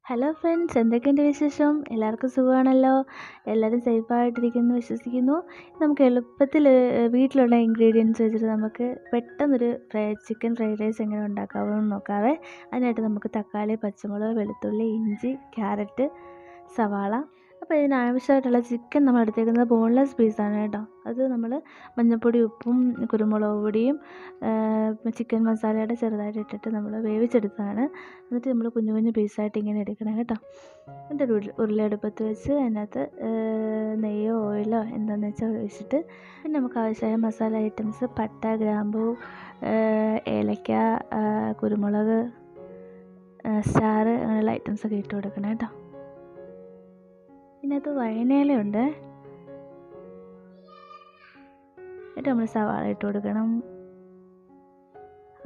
Hello friends, എന്തൊക്കെയുണ്ട് വിശേഷം? എല്ലാവർക്കും സുഖമാണല്ലോ? എല്ലാവരും സേഫായിട്ടിരിക്കുന്നു വിശ്വസിക്കുന്നു. നമുക്ക് എളുപ്പത്തിൽ വീട്ടിലുള്ള ഇൻഗ്രീഡിയൻസ് വെച്ചിട്ട് നമുക്ക് പെട്ടെന്നൊരു ചിക്കൻ ഫ്രൈഡ് റൈസ് എങ്ങനെ ഉണ്ടാക്കാമെന്ന് നോക്കാവേ. അതിനായിട്ട് നമുക്ക് തക്കാളി, പച്ചമുളക്, വെളുത്തുള്ളി, ഇഞ്ചി, ക്യാരറ്റ്, സവാള. അപ്പോൾ ഇതിനാവശ്യമായിട്ടുള്ള ചിക്കൻ നമ്മൾ എടുത്തേക്കുന്നത് ബോൺലെസ് പീസാണ് കേട്ടോ. അത് നമ്മൾ മഞ്ഞൾപ്പൊടി, ഉപ്പും കുരുമുളക് പൊടിയും ചിക്കൻ മസാലയുടെ ചെറുതായിട്ട് ഇട്ടിട്ട് നമ്മൾ വേവിച്ചെടുത്തതാണ്. എന്നിട്ട് നമ്മൾ കുഞ്ഞു കുഞ്ഞു പീസായിട്ട് ഇങ്ങനെ എടുക്കണം കേട്ടോ. എന്നിട്ട് ഒരു ഉരുളി വെച്ച് അതിനകത്ത് നെയ്യോ ഓയിലോ എന്താണെന്ന് വെച്ചാൽ ഒഴിച്ചിട്ട് പിന്നെ നമുക്ക് ആവശ്യമായ മസാല ഐറ്റംസ് പട്ട, ഗ്രാമ്പൂ, ഏലക്ക, കുരുമുളക്, സ്റ്റാർ അങ്ങനെയുള്ള ഐറ്റംസൊക്കെ ഇട്ട് കൊടുക്കണം കേട്ടോ. ഇതിനകത്ത് വഴനയിലയുണ്ട്. എന്നിട്ട് നമ്മൾ സവാള ഇട്ട് കൊടുക്കണം.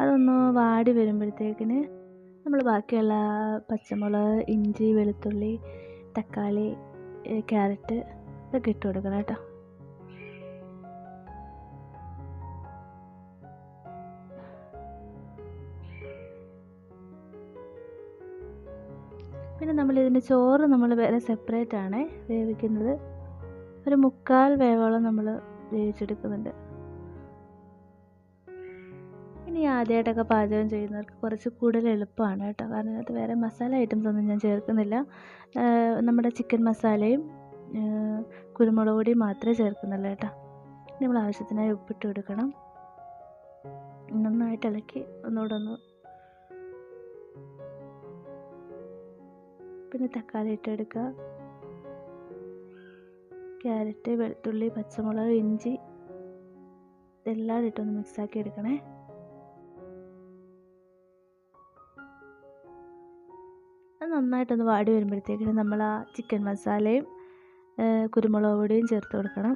അതൊന്ന് വാടി വരുമ്പോഴത്തേക്കിന് നമ്മൾ ബാക്കിയുള്ള പച്ചമുളക്, ഇഞ്ചി, വെളുത്തുള്ളി, തക്കാളി, ക്യാരറ്റ് ഇതൊക്കെ ഇട്ട് കൊടുക്കണം കേട്ടോ. പിന്നെ നമ്മളിതിൻ്റെ ചോറ് നമ്മൾ വേറെ സെപ്പറേറ്റ് ആണ് വേവിക്കുന്നത്. ഒരു 3/4 വേവോളം നമ്മൾ വേവിച്ചെടുക്കുന്നുണ്ട്. ഇനി ആദ്യമായിട്ടൊക്കെ പാചകം ചെയ്യുന്നവർക്ക് കുറച്ച് കൂടുതൽ എളുപ്പമാണ് കേട്ടോ. കാരണം അതിനകത്ത് വേറെ മസാല ഐറ്റംസ് ഒന്നും ഞാൻ ചേർക്കുന്നില്ല. നമ്മുടെ ചിക്കൻ മസാലയും കുരുമുളക് പൊടിയും മാത്രമേ ചേർക്കുന്നുള്ളൂ കേട്ടോ. നമ്മൾ ആവശ്യത്തിനായി ഉപ്പിട്ട് കൊടുക്കണം. നന്നായിട്ട് ഇളക്കി ഒന്നുകൂടെ പിന്നെ തക്കാളി ഇട്ടെടുക്കുക. ക്യാരറ്റ്, വെളുത്തുള്ളി, പച്ചമുളക്, ഇഞ്ചി ഇതെല്ലാം ഇട്ടൊന്ന് മിക്സാക്കി എടുക്കണേ. അത് നന്നായിട്ടൊന്ന് വാടി വരുമ്പോഴത്തേക്കിനും നമ്മൾ ആ ചിക്കൻ മസാലയും കുരുമുളക് പൊടിയും ചേർത്ത് കൊടുക്കണം.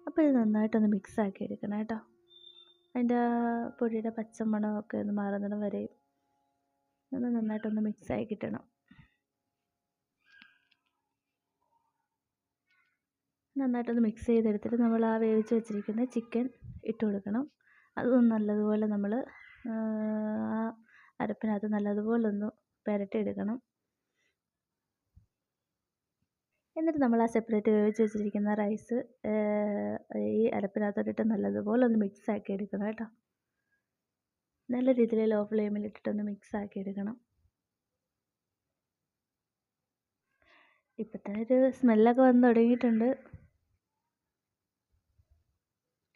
അപ്പോൾ ഇത് നന്നായിട്ടൊന്ന് മിക്സാക്കി എടുക്കണം കേട്ടോ. അതിൻ്റെ പൊടിയുടെ പച്ചമണമൊക്കെ ഒന്ന് മാറുന്നിടം വരെയും നന്നായിട്ടൊന്ന് മിക്സായി കിട്ടണം. നന്നായിട്ടൊന്ന് മിക്സ് ചെയ്തെടുത്തിട്ട് നമ്മൾ ആ വേവിച്ച് വെച്ചിരിക്കുന്ന ചിക്കൻ ഇട്ട് കൊടുക്കണം. അതൊന്ന് നല്ലതുപോലെ നമ്മൾ ആ അരപ്പിനകത്ത് നല്ലതുപോലെ ഒന്ന് പുരട്ടിയെടുക്കണം. എന്നിട്ട് നമ്മൾ ആ സെപ്പറേറ്റ് വേവിച്ച് വെച്ചിരിക്കുന്ന റൈസ് ഈ അരപ്പിനകത്തോട്ടിട്ട് നല്ലതുപോലെ ഒന്ന് മിക്സാക്കി എടുക്കണം കേട്ടോ. നല്ല രീതിയിൽ ലോ ഫ്ലെയിമിലിട്ടിട്ടൊന്ന് മിക്സാക്കി എടുക്കണം. ഇപ്പം തന്നെ ഒരു സ്മെല്ലൊക്കെ വന്ന് തുടങ്ങിയിട്ടുണ്ട്.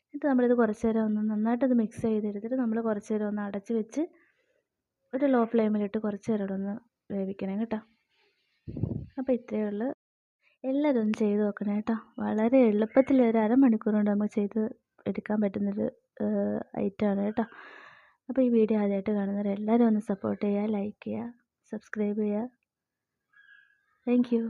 എന്നിട്ട് നമ്മളിത് കുറച്ച് നേരം ഒന്ന് നന്നായിട്ടൊന്ന് മിക്സ് ചെയ്തെടുത്തിട്ട് നമ്മൾ കുറച്ച് നേരം ഒന്ന് അടച്ച് വെച്ച് ഒരു ലോ ഫ്ലെയിമിലിട്ട് കുറച്ച് നേരം ഒന്ന് വേവിക്കണം കേട്ടോ. അപ്പോൾ ഇത്രയേ ഉള്ളൂ. എല്ലാവരും ഒന്ന് ചെയ്ത് നോക്കണം കേട്ടോ. വളരെ എളുപ്പത്തിൽ ഒരു അരമണിക്കൂർ കൊണ്ട് നമുക്ക് ചെയ്ത് എടുക്കാൻ പറ്റുന്നൊരു ഐറ്റമാണ് കേട്ടോ. അപ്പോൾ ഈ വീഡിയോ ആദ്യമായിട്ട് കാണുന്നവർ എല്ലാവരും ഒന്ന് സപ്പോർട്ട് ചെയ്യുക, ലൈക്ക് ചെയ്യുക, സബ്സ്ക്രൈബ് ചെയ്യുക. Thank you.